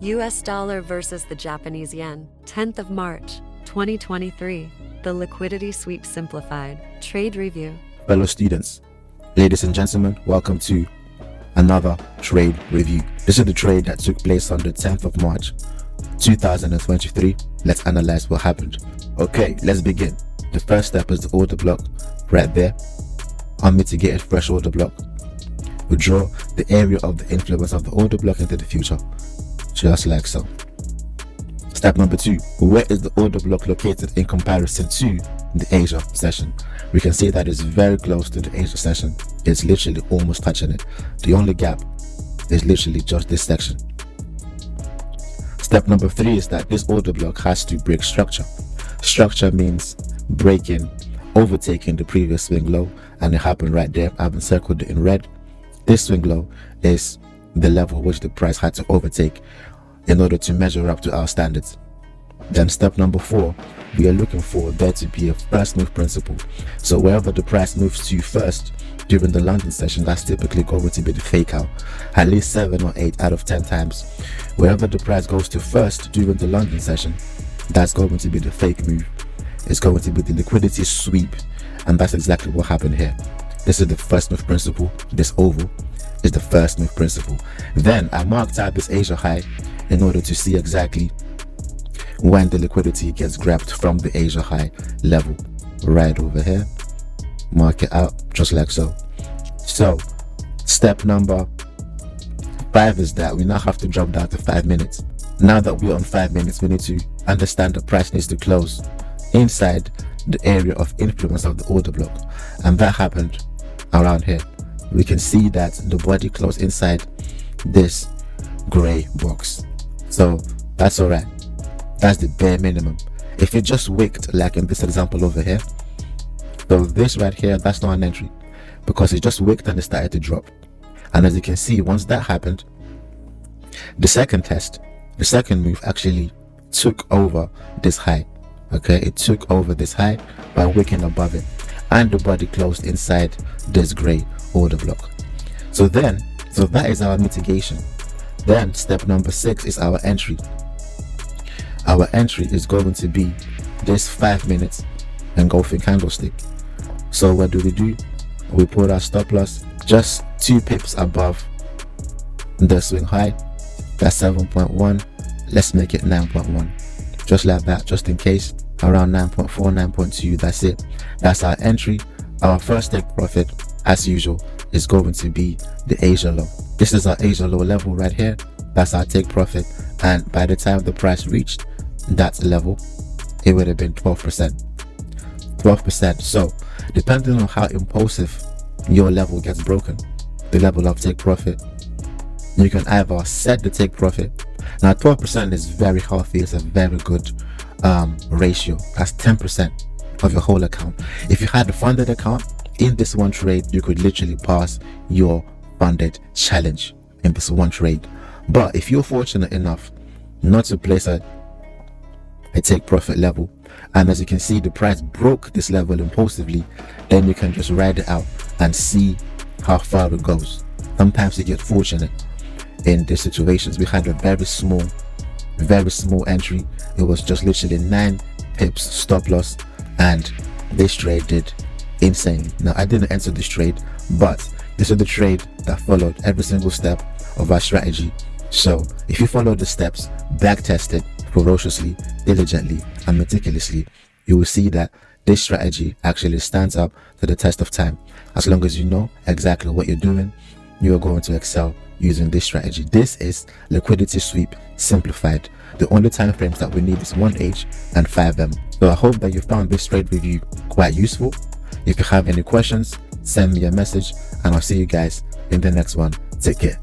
US dollar versus the Japanese yen, 10th of March, 2023. The Liquidity Sweep Simplified. Trade Review. Fellow students, ladies and gentlemen, welcome to another trade review. This is the trade that took place on the 10th of March, 2023. Let's analyze what happened. Okay, let's begin. The first step is the order block right there. Unmitigated fresh order block. We draw the area of the influence of the order block into the future, just like so. Step number 2, where is the order block located in comparison to the Asia session? We can see that it's very close to the Asia session. It's literally almost touching it. The only gap is literally just this section. Step number 3 is that this order block has to break structure. Structure means breaking, overtaking the previous swing low, and it happened right there. I've encircled it in red. This swing low is the level which the price had to overtake in order to measure up to our standards. Then step number 4, we are looking for there to be a first move principle. So wherever the price moves to first during the London session, that's typically going to be the fake out. At least 7 or 8 out of 10 times, wherever the price goes to first during the London session, that's going to be the fake move. It's going to be the liquidity sweep, and that's exactly what happened here. This is the first move principle. This oval is the first move principle. Then I marked out this Asia high in order to see exactly when the liquidity gets grabbed from the Asia high level. Right over here, mark it out just like so. So step number 5 is that we now have to drop down to 5 minutes. Now that we're on 5 minutes, we need to understand the price needs to close inside the area of influence of the order block, and that happened around here. We can see that the body closed inside this gray box, so that's all right. That's the bare minimum. If it just wicked like in this example over here, so this right here, that's not an entry because it just wicked and it started to drop. And as you can see, once that happened, the second test, the second move actually took over this high. Okay, it took over this high by wicking above it, and the body closed inside this gray order block. So that is our mitigation. Then step number 6 is our entry. Our entry is going to be this 5 minutes engulfing candlestick. So what do? We put our stop loss just 2 pips above the swing high. That's 7.1. Let's make it 9.1. Just like that, just in case. Around 9.4, 9.2. That's it. That's our entry. Our first take profit, as usual, is going to be the Asia low. This is our Asia low level right here. That's our take profit, and by the time the price reached that level, it would have been 12%. 12%. So depending on how impulsive your level gets broken, the level of take profit, you can either set the take profit. Now 12% is very healthy. It's a very good ratio. That's 10% of your whole account. If you had a funded account in this one trade, you could literally pass your funded challenge in this one trade. But if you're fortunate enough not to place a take profit level, and as you can see the price broke this level impulsively, then you can just ride it out and see how far it goes. Sometimes you get fortunate in these situations. We had a very small entry. It was just literally 9 pips stop loss, and this trade did insanely. Now I didn't enter this trade, but this is the trade that followed every single step of our strategy. So if you follow the steps, back test it ferociously, diligently, and meticulously, you will see that this strategy actually stands up to the test of time. As long as you know exactly what you're doing, you are going to excel using this strategy. This is liquidity sweep simplified. The only time frames that we need is 1H and 5M. So I hope that you found this trade review quite useful. If you have any questions, send me a message, and I'll see you guys in the next one. Take care.